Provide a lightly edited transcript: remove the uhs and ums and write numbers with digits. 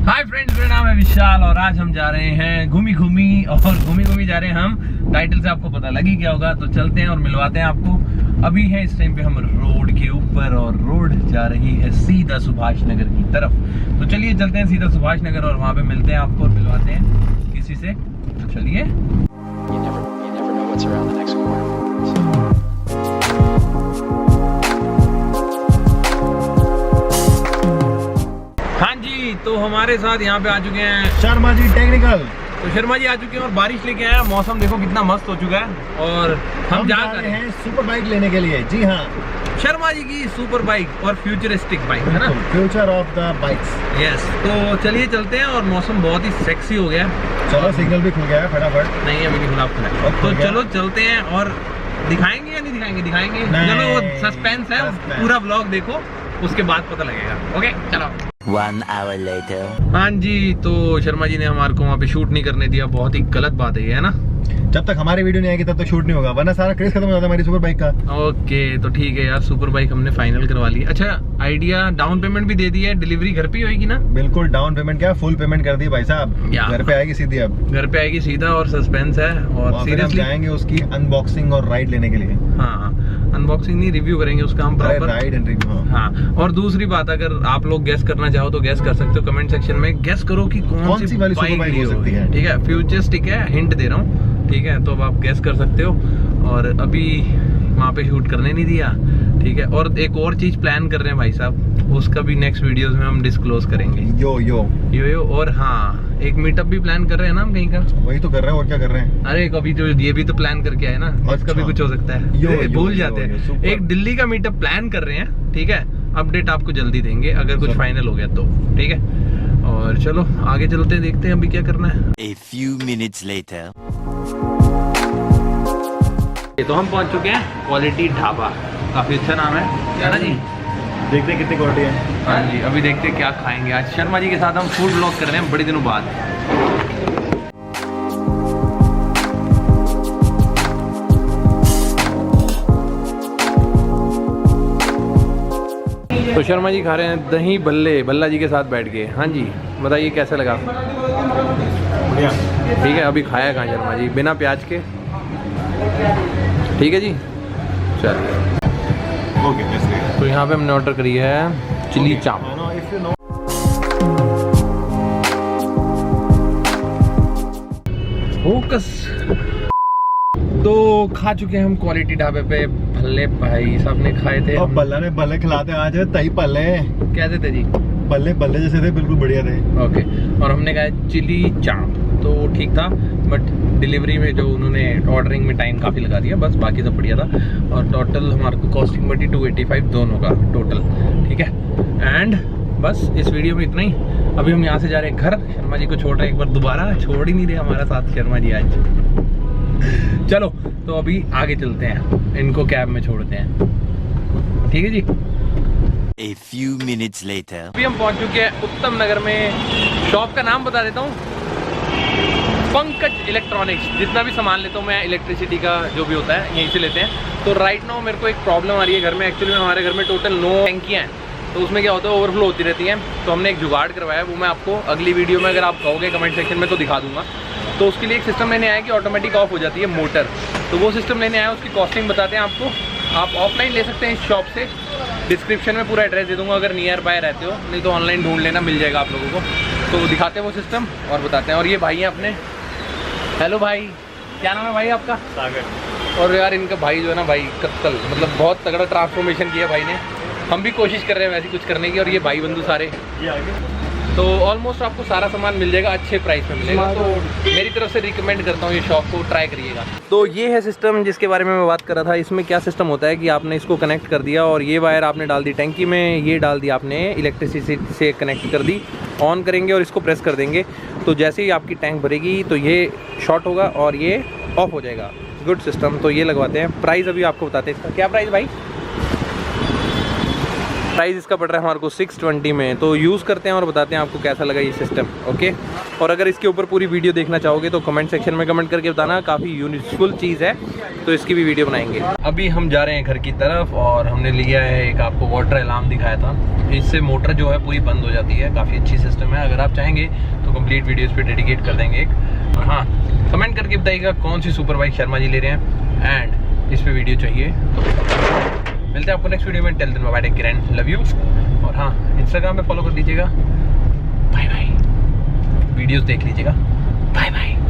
Hi friends, मेरा नाम है विशाल और आज हम जा रहे हैं घूमी घूमी जा रहे हैं हम। टाइटल से आपको पता लग ही गया होगा, तो चलते हैं और मिलवाते हैं आपको। अभी है इस टाइम पे हम रोड के ऊपर और रोड जा रही है सीधा सुभाष नगर की तरफ। तो चलिए चलते हैं सीधा सुभाष नगर और वहाँ पे मिलते हैं आपको और मिलवाते हैं किसी से। तो चलिए। हाँ जी, तो हमारे साथ यहाँ पे आ चुके हैं शर्मा जी टेक्निकल। तो शर्मा जी आ चुके हैं और बारिश लेके आए हैं। मौसम देखो कितना मस्त हो चुका है और हम जा रहे हैं सुपर बाइक लेने के लिए। जी हाँ, शर्मा जी की सुपर बाइक और फ्यूचरिस्टिक बाइक है ना, future of the bikes. Yes, तो चलिए चलते हैं। और मौसम बहुत ही सेक्सी हो गया है। चलो, सिग्नल भी खुल गया है फटाफट। नहीं अभी नहीं खुला, खुला है। तो चलो चलते हैं और दिखाएंगे या नहीं दिखाएंगे? दिखाएंगे। चलो, वो सस्पेंस है, पूरा व्लॉग देखो, उसके बाद पता लगेगा। ओके चलो। 1 hour later। हाँ जी, तो शर्मा जी ने हमारे को वहाँ पे शूट नहीं करने दिया। बहुत ही गलत बात है ये, है ना। जब तक हमारी वीडियो नहीं आएगी तब तक शूट नहीं होगा, वरना सारा क्रेज खत्म हो जाता है हमारी सुपर बाइक का। ओके, तो ठीक है यार, सुपर बाइक हमने फाइनल करवा ली। अच्छा, आइडिया डाउन पेमेंट भी दे दी है। डिलीवरी घर पे ही होगी ना? बिल्कुल, डाउन पेमेंट क्या, फुल पेमेंट कर दी भाई साहब। घर पे आएगी सीधी, अब घर पे आएगी सीधा। और सस्पेंस है और सीरियसली जाएंगे उसकी अनबॉक्सिंग और राइड लेने के लिए। हाँ, अनबॉक्सिंग नहीं, रिव्यू करेंगे उसका हम प्रॉपर। Ride and review. हाँ, और दूसरी बात, अगर आप लोग गेस करना चाहो तो गेस कर सकते हो कमेंट सेक्शन में। गेस करो कि कौन सी वाली सुपर बाइक हो सकती है। ठीक है, फ्यूचरिस्टिक है, हिंट दे रहा हूँ। ठीक है, तो अब आप गेस कर सकते हो। और अभी वहाँ पे शूट करने नहीं दिया। ठीक है, और एक और चीज प्लान कर रहे हैं भाई साहब, उसका भी नेक्स्ट वीडियोस में हम डिस्क्लोज करेंगे। यो। और हाँ, एक मीटअप भी प्लान कर रहे हैं ना हम कहीं का। वही तो कर रहे हैं, और क्या कर रहे हैं। अरे कभी जो ये भी तो प्लान करके आए ना, इसका भी कुछ हो सकता है। भूल जाते हैं। एक दिल्ली का मीटअप प्लान कर रहे हैं। ठीक है, अपडेट आपको जल्दी देंगे अगर कुछ फाइनल हो गया तो। ठीक है, और चलो आगे चलते हैं, देखते हैं अभी क्या करना है। A few minutes later। तो हम पहुंच चुके हैं क्वालिटी ढाबा। काफी अच्छा नाम है ना जी। देखते हैं कितनी क्वालिटी है। हाँ जी, अभी देखते हैं क्या खाएंगे आज। शर्मा जी के साथ हम फूड ब्लॉग कर रहे हैं बड़े दिनों बाद। तो शर्मा जी खा रहे हैं दही भल्ले, भल्ला जी के साथ बैठ के। हाँ जी, बताइए कैसा लगा? बढ़िया। ठीक है, अभी खाया कहाँ शर्मा जी? बिना प्याज के। ठीक है जी, चलिए। ओके, तो यहाँ पे हमने ऑर्डर करी है चिली चाप। फोकस। तो खा चुके हैं हम क्वालिटी ढाबे पे भल्ले। भाई साहब ने खाए थे। अब बल्ला ने भल्ले खिलाते आज, तही पल्ले कैसे थे जी? बल्ले जैसे थे, बिल्कुल बढ़िया थे। ओके, और हमने कहा चिली चाप, तो ठीक था। बट डिलीवरी में जो उन्होंने ऑर्डरिंग में टाइम काफ़ी लगा दिया, बस बाकी सब बढ़िया था। और टोटल हमारे को कॉस्टिंग बढ़ी 285 दोनों का टोटल। ठीक है, एंड बस इस वीडियो में इतना ही। अभी हम यहाँ से जा रहे हैं घर। शर्मा जी को छोड़ रहे हैं, एक बार दोबारा छोड़ ही नहीं रहे हमारा साथ शर्मा जी आज। चलो, तो अभी आगे चलते हैं, इनको कैब में छोड़ते हैं। ठीक है जी। A few minutes later। अभी हम पहुंच चुके हैं उत्तम नगर में। शॉप का नाम बता देता हूँ, पंकज इलेक्ट्रॉनिक्स। जितना भी सामान लेता हूँ मैं इलेक्ट्रिसिटी का जो भी होता है यहीं से लेते हैं। तो राइट नाउ मेरे को एक प्रॉब्लम आ रही है घर में। एक्चुअली हमारे घर में टोटल 9 टंकियाँ हैं, तो उसमें क्या होता है, ओवरफ्लो होती रहती हैं। तो हमने एक जुगाड़ करवाया है, वो मैं आपको अगली वीडियो में, अगर आप कहोगे कमेंट सेक्शन में, तो दिखा दूंगा। तो उसके लिए एक सिस्टम लेने आया कि ऑटोमेटिक ऑफ हो जाती है मोटर। तो वो सिस्टम लेने आया, उसकी कॉस्टिंग बताते हैं आपको। आप ऑफलाइन ले सकते हैं इस शॉप से। डिस्क्रिप्शन में पूरा एड्रेस दे दूंगा अगर नियर बाय रहते हो, नहीं तो ऑनलाइन ढूंढ लेना, मिल जाएगा आप लोगों को। तो दिखाते हैं वो सिस्टम और बताते हैं। और ये भाई हैं अपने। हेलो भाई, क्या नाम है भाई आपका? सागर। और यार इनका भाई जो है ना, भाई कत्तल, मतलब बहुत तगड़ा ट्रांसफॉर्मेशन किया भाई ने। हम भी कोशिश कर रहे हैं वैसे कुछ करने की। और ये भाई बंधु सारे ये आगे। तो ऑलमोस्ट आपको सारा सामान मिल जाएगा, अच्छे प्राइस में मिलेगा। तो मेरी तरफ से रिकमेंड करता हूँ ये शॉप को, ट्राई करिएगा। तो ये है सिस्टम जिसके बारे में मैं बात कर रहा था। इसमें क्या सिस्टम होता है कि आपने इसको कनेक्ट कर दिया और ये वायर आपने डाल दी टैंकी में, ये डाल दी आपने इलेक्ट्रिसिटी से कनेक्ट कर दी। ऑन करेंगे और इसको प्रेस कर देंगे, तो जैसे ही आपकी टैंक भरेगी तो ये शॉर्ट होगा और ये ऑफ हो जाएगा। Good system. तो ये लगवाते हैं। प्राइस अभी आपको बताते हैं इसका। क्या प्राइस भाई? प्राइस इसका पड़ रहा है हमारे को 620 में। तो यूज़ करते हैं और बताते हैं आपको कैसा लगा ये सिस्टम। ओके, और अगर इसके ऊपर पूरी वीडियो देखना चाहोगे तो कमेंट सेक्शन में कमेंट करके बताना, काफ़ी यूजफुल चीज़ है तो इसकी भी वीडियो बनाएंगे। अभी हम जा रहे हैं घर की तरफ और हमने लिया है एक, आपको वाटर अलार्म दिखाया था, इससे मोटर जो है पूरी बंद हो जाती है। काफ़ी अच्छी सिस्टम है, अगर आप चाहेंगे तो कंप्लीट वीडियो इस पर डेडिकेट कर देंगे एक। और हाँ, कमेंट करके बताइएगा कौन सी सुपर बाइक शर्मा जी ले रहे हैं एंड इस पर वीडियो चाहिए तो मिलते हैं आपको नेक्स्ट वीडियो में। Till then bye, take care and love you. और हाँ, इंस्टाग्राम पे फॉलो कर लीजिएगा। बाय बाय, वीडियोस देख लीजिएगा। Bye bye.